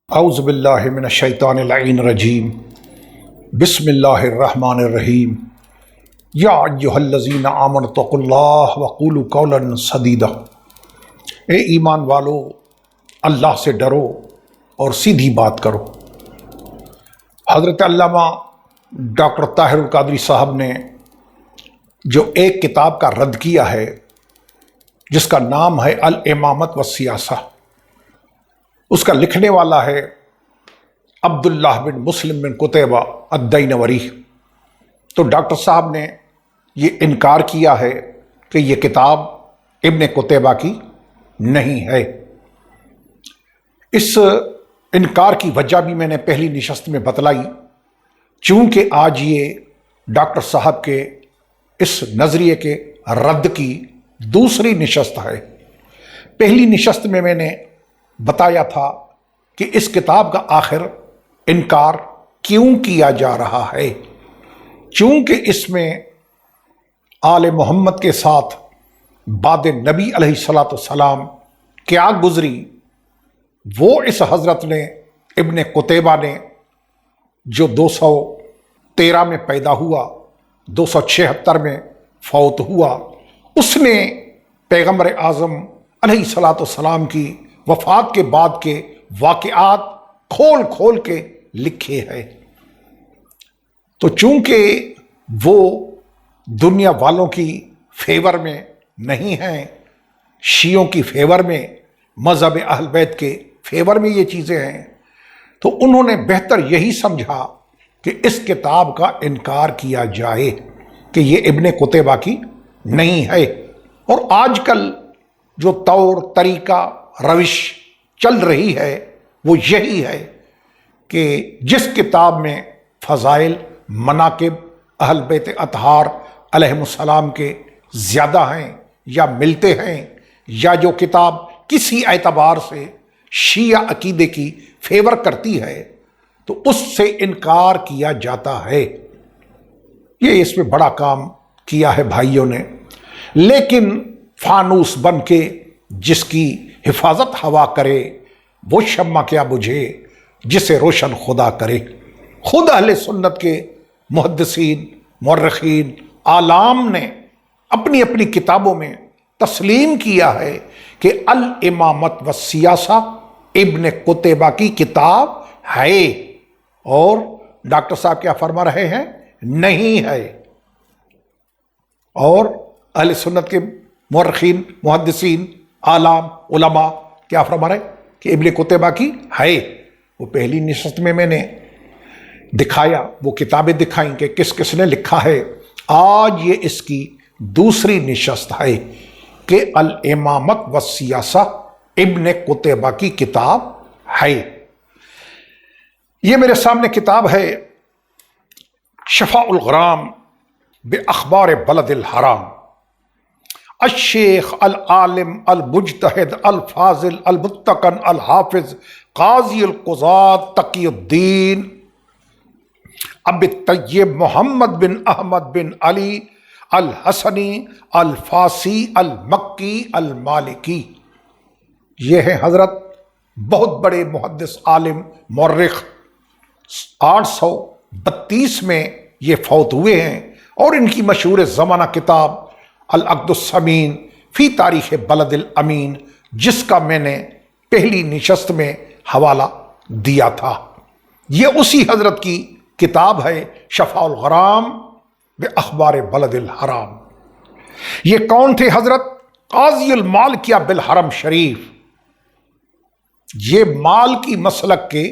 اعوذ باللہ من الشیطان اللعین الرجیم بسم اللہ الرحمن الرحیم یا ایہا الذین آمنوا اتقوا اللہ وقولوا قولا سدیدا۔ اے ایمان والو، اللہ سے ڈرو اور سیدھی بات کرو۔ حضرت علامہ ڈاکٹر طاہر القادری صاحب نے جو ایک کتاب کا رد کیا ہے جس کا نام ہے الامامۃ والسیاسہ، اس کا لکھنے والا ہے عبداللہ بن مسلم بن قتیبہ الدینوری۔ تو ڈاکٹر صاحب نے یہ انکار کیا ہے کہ یہ کتاب ابن قتیبہ کی نہیں ہے۔ اس انکار کی وجہ بھی میں نے پہلی نشست میں بتلائی، چونکہ آج یہ ڈاکٹر صاحب کے اس نظریے کے رد کی دوسری نشست ہے۔ پہلی نشست میں نے بتایا تھا کہ اس کتاب کا آخر انکار کیوں کیا جا رہا ہے، چونکہ اس میں آل محمد کے ساتھ بعد نبی علیہ الصلوۃ والسلام کیا گزری، وہ اس حضرت نے ابن قتیبہ نے جو 213 میں پیدا ہوا، 276 میں فوت ہوا، اس نے پیغمبر اعظم علیہ الصلوۃ والسلام کی وفات کے بعد کے واقعات کھول کھول کے لکھے ہیں۔ تو چونکہ وہ دنیا والوں کی فیور میں نہیں ہیں، شیعوں کی فیور میں، مذہب اہل بیت کے فیور میں یہ چیزیں ہیں، تو انہوں نے بہتر یہی سمجھا کہ اس کتاب کا انکار کیا جائے کہ یہ ابن قتیبہ کی نہیں ہے۔ اور آج کل جو طور طریقہ روش چل رہی ہے وہ یہی ہے کہ جس کتاب میں فضائل مناقب اہل بیت اطہار علیہم السلام کے زیادہ ہیں یا ملتے ہیں، یا جو کتاب کسی اعتبار سے شیعہ عقیدے کی فیور کرتی ہے، تو اس سے انکار کیا جاتا ہے۔ یہ اس میں بڑا کام کیا ہے بھائیوں نے، لیکن فانوس بن کے جس کی حفاظت ہوا کرے وہ شمع کیا بجھے جسے روشن خدا کرے۔ خود اہل سنت کے محدثین، مورخین، عالم نے اپنی اپنی کتابوں میں تسلیم کیا ہے کہ الامامۃ والسیاسہ ابن قتیبہ کی کتاب ہے، اور ڈاکٹر صاحب کیا فرما رہے ہیں؟ نہیں ہے۔ اور اہل سنت کے مورخین، محدثین، عالم، علماء کیا فرما رہے کہ ابن قتیبہ کی ہے۔ وہ پہلی نشست میں نے دکھایا، وہ کتابیں دکھائیں کہ کس کس نے لکھا ہے۔ آج یہ اس کی دوسری نشست ہے کہ الامامۃ والسیاسہ ابن قتیبہ کی کتاب ہے۔ یہ میرے سامنے کتاب ہے شفاء الغرام باخبار بلد الحرام، الشیخ العالم المجتہد الفاضل المتقن الحافظ قاضی القضاة تقی الدین ابی الطیب محمد بن احمد بن علی الحسنی الفاسی المکی المالکی۔ یہ ہے حضرت، بہت بڑے محدث، عالم، مورخ، 832 میں یہ فوت ہوئے ہیں، اور ان کی مشہور زمانہ کتاب العقد الثمین فی تاریخ بلد الامین، جس کا میں نے پہلی نشست میں حوالہ دیا تھا، یہ اسی حضرت کی کتاب ہے شفاء الغرام باخبار بلد الحرام۔ یہ کون تھے حضرت؟ قاضی المالکیہ بالحرم شریف۔ یہ مالکی مسلک کے،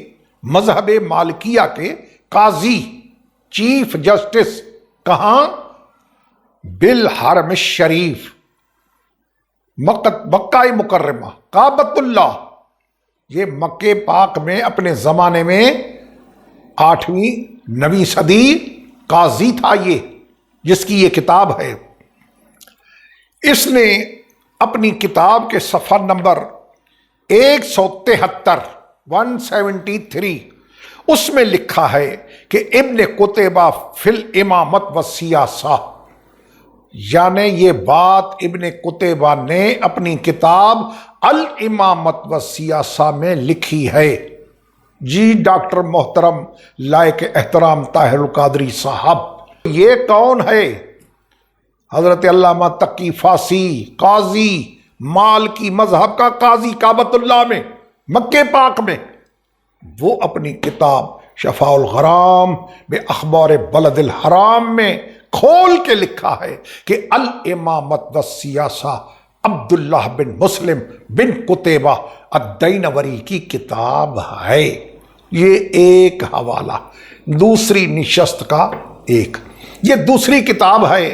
مذہب مالکیہ کے قاضی، چیف جسٹس، کہاں؟ بالحرم الشریف، مکہ مکرمہ، کعبۃ اللہ۔ یہ مکہ پاک میں اپنے زمانے میں 8ویں 9ویں صدی قاضی تھا، یہ جس کی یہ کتاب ہے۔ اس نے اپنی کتاب کے صفحہ نمبر 173 اس میں لکھا ہے کہ ابن قتیبہ فی الامامۃ والسیاسہ، یعنی یہ بات ابن قتیبہ نے اپنی کتاب الامامۃ والسیاسہ میں لکھی ہے۔ جی ڈاکٹر محترم لائق احترام طاہر القادری صاحب، یہ کون ہے؟ حضرت علامہ تقی فاسی، قاضی، مالکی مذہب کا قاضی کعبۃ اللہ میں، مکہ پاک میں۔ وہ اپنی کتاب شفاء الغرام بے اخبار بلد الحرام میں کھول کے لکھا ہے کہ الامامت والسیاسہ عبداللہ بن مسلم بن قتیبہ الدینوری کی کتاب ہے۔ یہ ایک حوالہ، دوسری نشست کا ایک، یہ دوسری کتاب ہے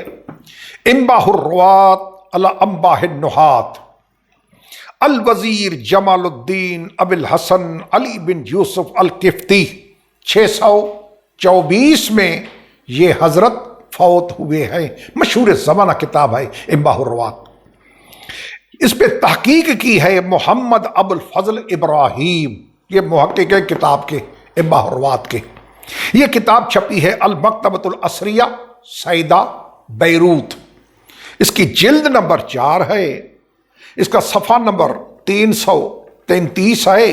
انباح الروات علی انباح النحات، الوزیر جمال الدین ابو الحسن علی بن یوسف الکفتی، 624 میں یہ حضرت فوت ہوئے ہیں۔ مشہور زمانہ کتاب ہے انباح الروات۔ اس پہ تحقیق کی ہے محمد ابو الفضل ابراہیم، یہ محقق ہے کتاب کے انباح الروات کے۔ یہ کتاب چھپی ہے المکتبۃ العصریہ سیدہ بیروت۔ اس کی جلد نمبر 4 ہے، اس کا صفحہ نمبر 333 ہے۔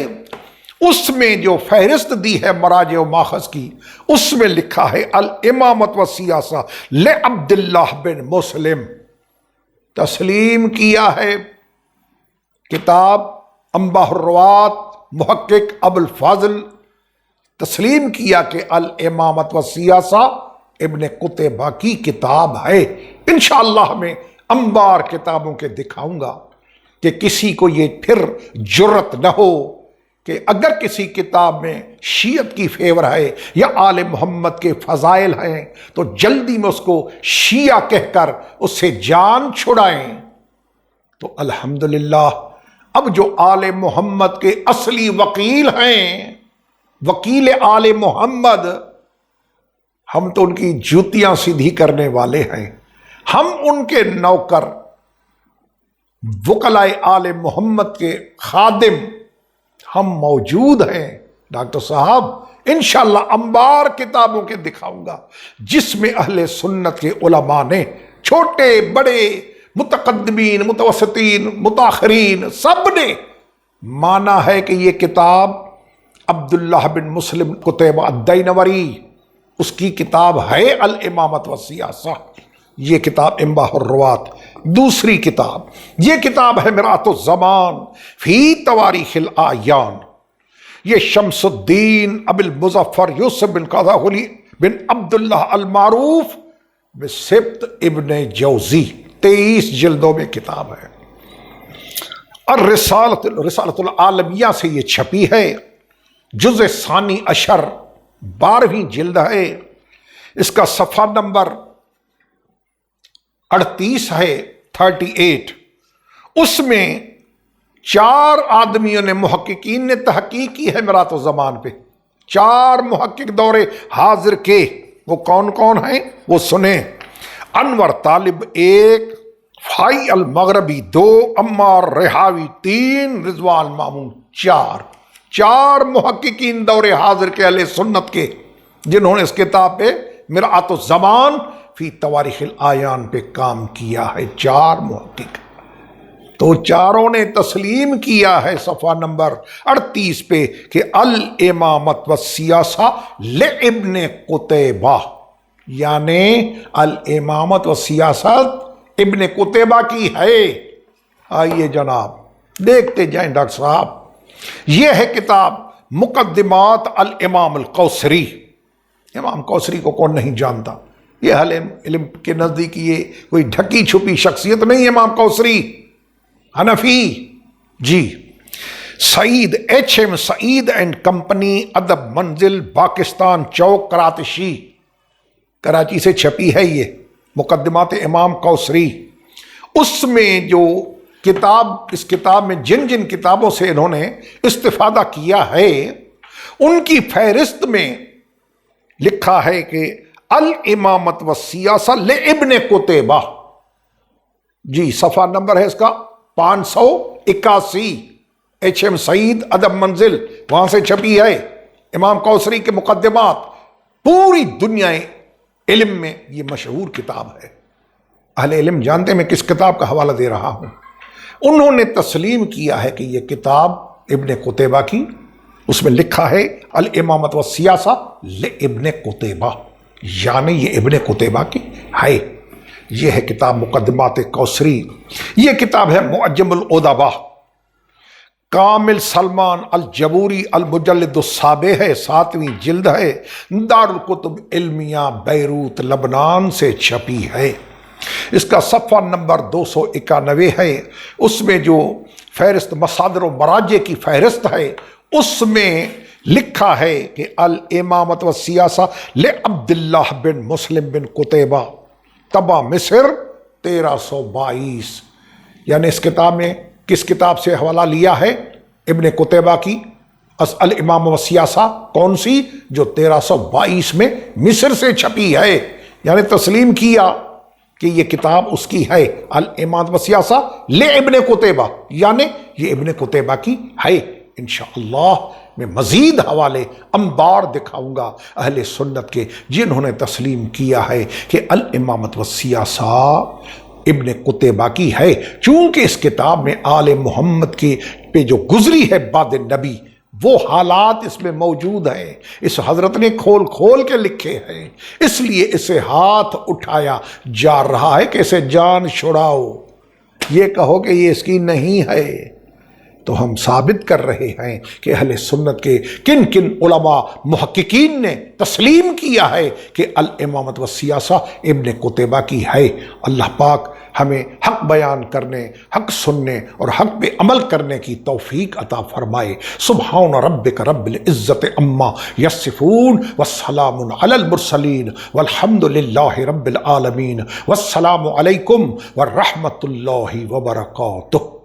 اس میں جو فہرست دی ہے مراجع و ماخذ کی، اس میں لکھا ہے الامامت والسیاسہ لعبداللہ بن مسلم۔ تسلیم کیا ہے کتاب انباح الروات، محقق ابو الفضل تسلیم کیا کہ الامامت والسیاسہ ابن قتیبہ کی کتاب ہے۔ انشاءاللہ میں انبار کتابوں کے دکھاؤں گا کہ کسی کو یہ پھر جرت نہ ہو کہ اگر کسی کتاب میں شیعت کی فیور ہے یا آل محمد کے فضائل ہیں تو جلدی میں اس کو شیعہ کہہ کر اس سے جان چھڑائیں۔ تو الحمدللہ اب جو آل محمد کے اصلی وکیل ہیں، وکیل آل محمد، ہم تو ان کی جوتیاں سیدھی کرنے والے ہیں، ہم ان کے نوکر، وکلائے آل محمد کے خادم ہم موجود ہیں۔ ڈاکٹر صاحب انشاءاللہ انبار کتابوں کے دکھاؤں گا جس میں اہل سنت کے علماء نے، چھوٹے بڑے، متقدمین، متوسطین، متاخرین، سب نے مانا ہے کہ یہ کتاب عبداللہ بن مسلم قتیبہ الدینوری، اس کی کتاب ہے الامامت والسیاسہ۔ یہ کتاب انباح الروات۔ دوسری کتاب، یہ کتاب ہے مرآت الزمان فی تواریخ الاعیان، یہ شمس الدین ابو المظفر یوسف بن قاضی بن عبداللہ المعروف بسبط ابن جوزی، 23 جلدوں میں کتاب ہے۔ اور رسالۃ العالمیہ سے یہ چھپی ہے، جزء ثانی عشر، 12ویں جلد ہے۔ اس کا صفحہ نمبر 38 ہے، 38۔ اس میں 4 آدمیوں نے، محققین نے تحقیق کی ہے مرآت الزمان پہ، 4 محقق دور حاضر کے۔ وہ کون کون ہیں وہ سنیں: انور طالب 1، فائی المغربی 2، عمار رحاوی 3، رضوان مامون 4۔ 4 محققین دور حاضر کے اہل سنت کے جنہوں نے اس کتاب پہ مرآت الزمان فی تواریخ الاعیان پہ کام کیا ہے، 4 محقق۔ تو چاروں نے تسلیم کیا ہے صفحہ نمبر 38 پہ کہ الامامت والسیاسہ لابن قتیبہ، یعنی الامامت والسیاست ابن قتیبہ کی ہے۔ آئیے جناب دیکھتے جائیں ڈاکٹر صاحب۔ یہ ہے کتاب مقدمات الامام القوثری۔ امام کوثری کو کون نہیں جانتا؟ یہ اہل علم کے نزدیک یہ کوئی ڈھکی چھپی شخصیت نہیں، امام کوثری حنفی۔ جی، سعید HM سعید اینڈ کمپنی، ادب منزل، پاکستان چوک، کراچی سے چھپی ہے یہ مقدمات امام کوثری۔ اس میں جو کتاب، اس کتاب میں جن جن کتابوں سے انہوں نے استفادہ کیا ہے ان کی فہرست میں لکھا ہے کہ الامامت والسیاسہ لابن قتیبہ۔ جی، صفحہ نمبر ہے اس کا 581، HM سعید ادب منزل، وہاں سے چھپی ہے امام کوثری کے مقدمات۔ پوری دنیا علم میں یہ مشہور کتاب ہے، اہل علم جانتے ہیں میں کس کتاب کا حوالہ دے رہا ہوں۔ انہوں نے تسلیم کیا ہے کہ یہ کتاب ابن قتیبہ کی اس میں لکھا ہے الامامت والسیاسہ لابن قتیبہ، یعنی یہ ابن قتیبہ کی ہے۔ یہ ہے کتاب مقدمات کوثری، یہ کتاب ہے معجم الادباء، کامل سلمان الجبوری المجلد السابع ہے، 7ویں جلد ہے، دارالکتب علمیہ بیروت لبنان سے چھپی ہے۔ اس کا صفحہ نمبر 291 ہے۔ اس میں جو فہرست مصادر و مراجع کی فہرست ہے اس میں لکھا ہے کہ الامامت والسیاسہ لعبداللہ بن مسلم بن قتیبہ طبع مصر 1322، یعنی اس کتاب میں کس کتاب سے حوالہ لیا ہے؟ ابن قتیبہ کی الامام والسیاسہ، کون سی؟ جو 1322 میں مصر سے چھپی ہے، یعنی تسلیم کیا کہ یہ کتاب اس کی ہے، الامامت والسیاسہ لابن قتیبہ، یعنی یہ ابن قتیبہ کی ہے۔ انشاءاللہ میں مزید حوالے انبار دکھاؤں گا اہل سنت کے جنہوں نے تسلیم کیا ہے کہ الامامت والسیاسہ ابن قتیبہ کی ہے، چونکہ اس کتاب میں آل محمد کے پہ جو گزری ہے بعد نبی وہ حالات اس میں موجود ہیں، اس حضرت نے کھول کھول کے لکھے ہیں، اس لیے اسے ہاتھ اٹھایا جا رہا ہے کہ اسے جان چھڑاؤ، یہ کہو کہ یہ اس کی نہیں ہے۔ تو ہم ثابت کر رہے ہیں کہ اہل سنت کے کن کن علماء محققین نے تسلیم کیا ہے کہ الامامت والسیاسہ ابن قتیبہ کی ہے۔ اللہ پاک ہمیں حق بیان کرنے، حق سننے اور حق پہ عمل کرنے کی توفیق عطا فرمائے۔ سبحان ربک رب العزت عما یصفون والسلام علی المرسلین والحمد للہ رب العالمین، والسلام علیکم ورحمۃ اللہ وبرکاتہ۔